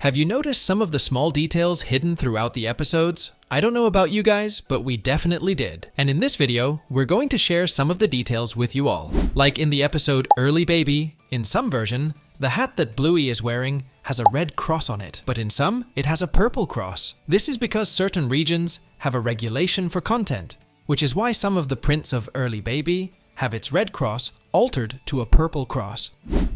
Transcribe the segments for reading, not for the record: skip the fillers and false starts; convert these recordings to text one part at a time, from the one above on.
Have you noticed some of the small details hidden throughout the episodes? I don't know about you guys, but we definitely did. And in this video, we're going to share some of the details with you all. Like in the episode Early Baby, in some version, the hat that Bluey is wearing has a red cross on it, but in some, it has a purple cross. This is because certain regions have a regulation for content, which is why some of the prints of Early Baby have its red cross altered to a purple cross.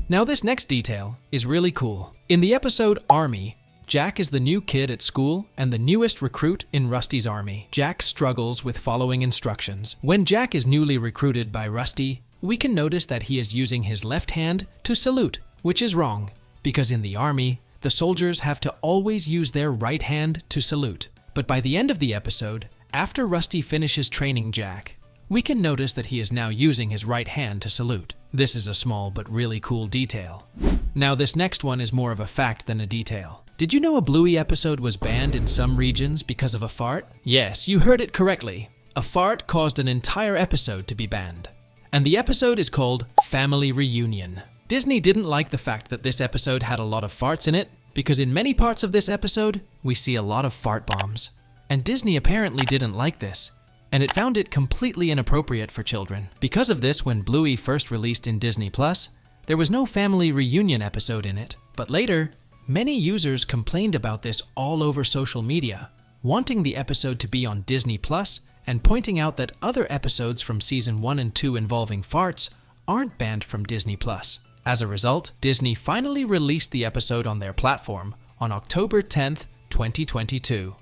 Now this next detail is really cool. In the episode Army, Jack is the new kid at school and the newest recruit in Rusty's army. Jack struggles with following instructions. When Jack is newly recruited by Rusty, we can notice that he is using his left hand to salute, which is wrong, because in the army, the soldiers have to always use their right hand to salute. But by the end of the episode, after Rusty finishes training Jack, we can notice that he is now using his right hand to salute. This is a small but really cool detail. Now this next one is more of a fact than a detail. Did you know a Bluey episode was banned in some regions because of a fart? Yes, you heard it correctly. A fart caused an entire episode to be banned. And the episode is called Family Reunion. Disney didn't like the fact that this episode had a lot of farts in it, because in many parts of this episode, we see a lot of fart bombs. And Disney apparently didn't like this, and it found it completely inappropriate for children. Because of this, when Bluey first released in Disney+, there was no family reunion episode in it. But later, many users complained about this all over social media, wanting the episode to be on Disney+, and pointing out that other episodes from Season 1 and 2 involving farts aren't banned from Disney+. As a result, Disney finally released the episode on their platform on October 10th, 2022.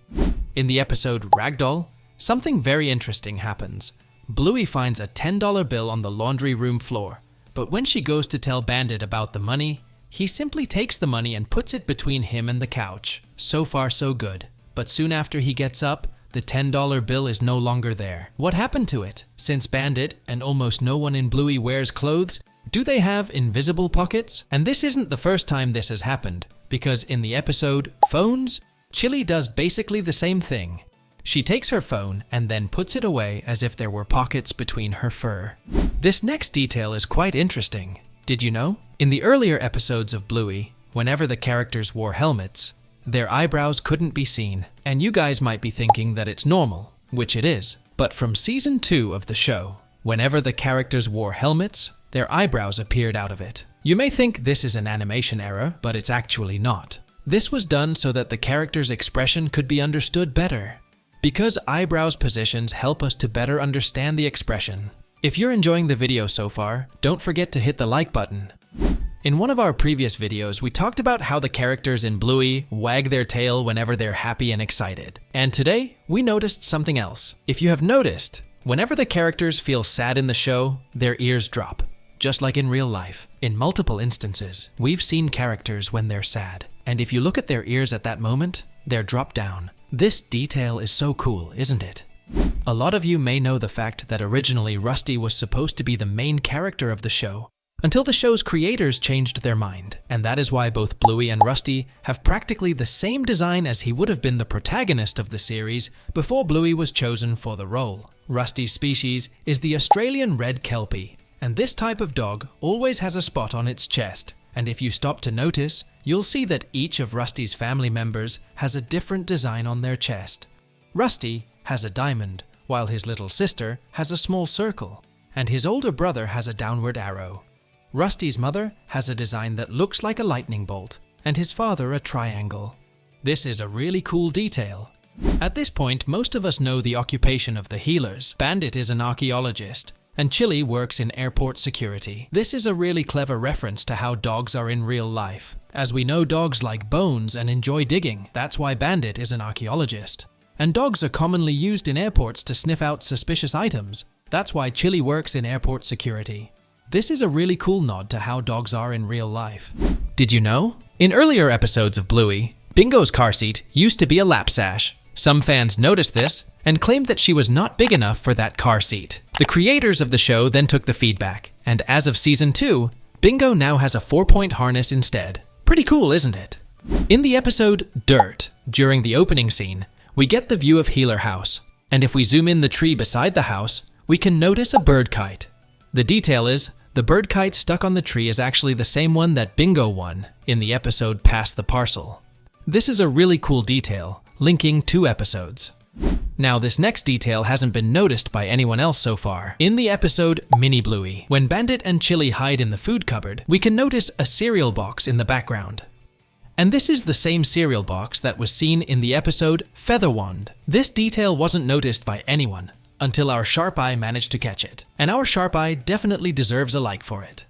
In the episode Ragdoll, something very interesting happens. Bluey finds a $10 bill on the laundry room floor, but when she goes to tell Bandit about the money, he simply takes the money and puts it between him and the couch. So far so good. But soon after he gets up, the $10 bill is no longer there. What happened to it? Since Bandit and almost no one in Bluey wears clothes, do they have invisible pockets? And this isn't the first time this has happened, because in the episode Phones, Chili does basically the same thing. She takes her phone and then puts it away as if there were pockets between her fur. This next detail is quite interesting. Did you know? In the earlier episodes of Bluey, whenever the characters wore helmets, their eyebrows couldn't be seen. And you guys might be thinking that it's normal, which it is. But from Season 2 of the show, whenever the characters wore helmets, their eyebrows appeared out of it. You may think this is an animation error, but it's actually not. This was done so that the character's expression could be understood better, because eyebrows positions help us to better understand the expression. If you're enjoying the video so far, don't forget to hit the like button. In one of our previous videos, we talked about how the characters in Bluey wag their tail whenever they're happy and excited. And today, we noticed something else. If you have noticed, whenever the characters feel sad in the show, their ears drop, just like in real life. In multiple instances, we've seen characters when they're sad, and if you look at their ears at that moment, they're dropped down. This detail is so cool, isn't it? A lot of you may know the fact that originally Rusty was supposed to be the main character of the show, until the show's creators changed their mind. And that is why both Bluey and Rusty have practically the same design as he would have been the protagonist of the series before Bluey was chosen for the role. Rusty's species is the Australian red kelpie, and this type of dog always has a spot on its chest. And if you stop to notice, you'll see that each of Rusty's family members has a different design on their chest. Rusty has a diamond, while his little sister has a small circle, and his older brother has a downward arrow. Rusty's mother has a design that looks like a lightning bolt, and his father a triangle. This is a really cool detail. At this point, most of us know the occupation of the healers. Bandit is an archaeologist, and Chili works in airport security. This is a really clever reference to how dogs are in real life, as we know dogs like bones and enjoy digging. That's why Bandit is an archaeologist. And dogs are commonly used in airports to sniff out suspicious items. That's why Chili works in airport security. This is a really cool nod to how dogs are in real life. Did you know? In earlier episodes of Bluey, Bingo's car seat used to be a lap sash. Some fans noticed this and claimed that she was not big enough for that car seat. The creators of the show then took the feedback, and as of Season 2, Bingo now has a 4-point harness instead. Pretty cool, isn't it? In the episode Dirt, during the opening scene, we get the view of Healer House, and if we zoom in the tree beside the house, we can notice a bird kite. The detail is, the bird kite stuck on the tree is actually the same one that Bingo won in the episode Pass the Parcel. This is a really cool detail, linking 2 episodes. Now, this next detail hasn't been noticed by anyone else so far. In the episode Mini Bluey, when Bandit and Chili hide in the food cupboard, we can notice a cereal box in the background. And this is the same cereal box that was seen in the episode Feather Wand. This detail wasn't noticed by anyone until our sharp eye managed to catch it. And our sharp eye definitely deserves a like for it.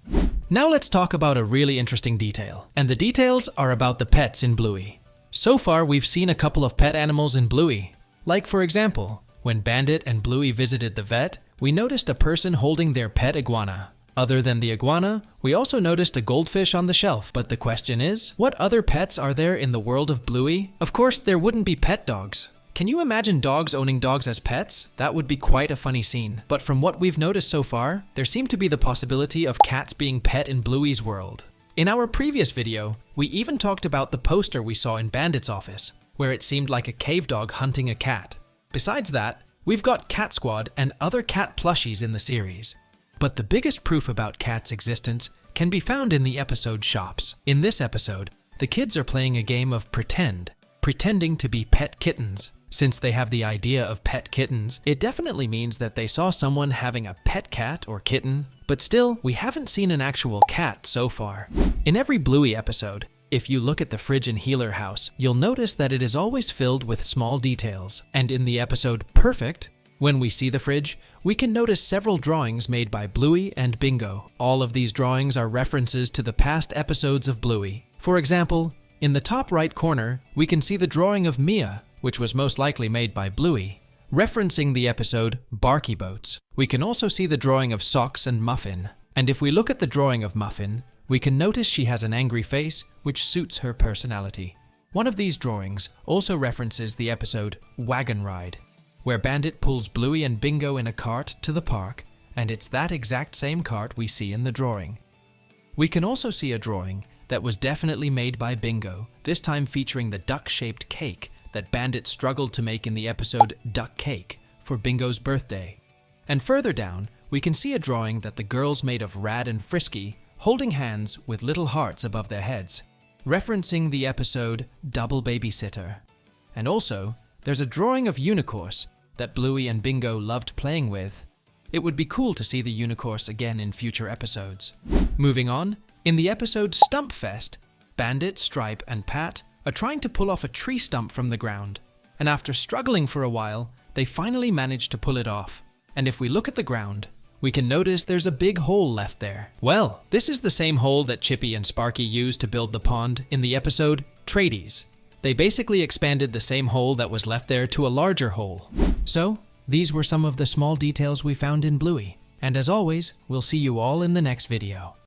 Now let's talk about a really interesting detail. And the details are about the pets in Bluey. So far, we've seen a couple of pet animals in Bluey. Like, for example, when Bandit and Bluey visited the vet, we noticed a person holding their pet iguana. Other than the iguana, we also noticed a goldfish on the shelf. But the question is, what other pets are there in the world of Bluey? Of course, there wouldn't be pet dogs. Can you imagine dogs owning dogs as pets? That would be quite a funny scene. But from what we've noticed so far, there seemed to be the possibility of cats being pet in Bluey's world. In our previous video, we even talked about the poster we saw in Bandit's office, where it seemed like a cave dog hunting a cat. Besides that, we've got Cat Squad and other cat plushies in the series. But the biggest proof about cats' existence can be found in the episode Shops. In this episode, the kids are playing a game of pretending to be pet kittens. Since they have the idea of pet kittens, it definitely means that they saw someone having a pet cat or kitten, but still, we haven't seen an actual cat so far. In every Bluey episode, if you look at the fridge in Healer House, you'll notice that it is always filled with small details. And in the episode Perfect, when we see the fridge, we can notice several drawings made by Bluey and Bingo. All of these drawings are references to the past episodes of Bluey. For example, in the top right corner, we can see the drawing of Mia, which was most likely made by Bluey, referencing the episode Barky Boats. We can also see the drawing of Socks and Muffin. And if we look at the drawing of Muffin, we can notice she has an angry face, which suits her personality. One of these drawings also references the episode Wagon Ride, where Bandit pulls Bluey and Bingo in a cart to the park, and it's that exact same cart we see in the drawing. We can also see a drawing that was definitely made by Bingo, this time featuring the duck-shaped cake that Bandit struggled to make in the episode Duck Cake for Bingo's birthday. And further down, we can see a drawing that the girls made of Rad and Frisky holding hands with little hearts above their heads, referencing the episode Double Babysitter. And also, there's a drawing of Unicorse that Bluey and Bingo loved playing with. It would be cool to see the Unicorse again in future episodes. Moving on, in the episode Stump Fest, Bandit, Stripe, and Pat are trying to pull off a tree stump from the ground. And after struggling for a while, they finally manage to pull it off. And if we look at the ground, we can notice there's a big hole left there. Well, this is the same hole that Chippy and Sparky used to build the pond in the episode Tradies. They basically expanded the same hole that was left there to a larger hole. So, these were some of the small details we found in Bluey. And as always, we'll see you all in the next video.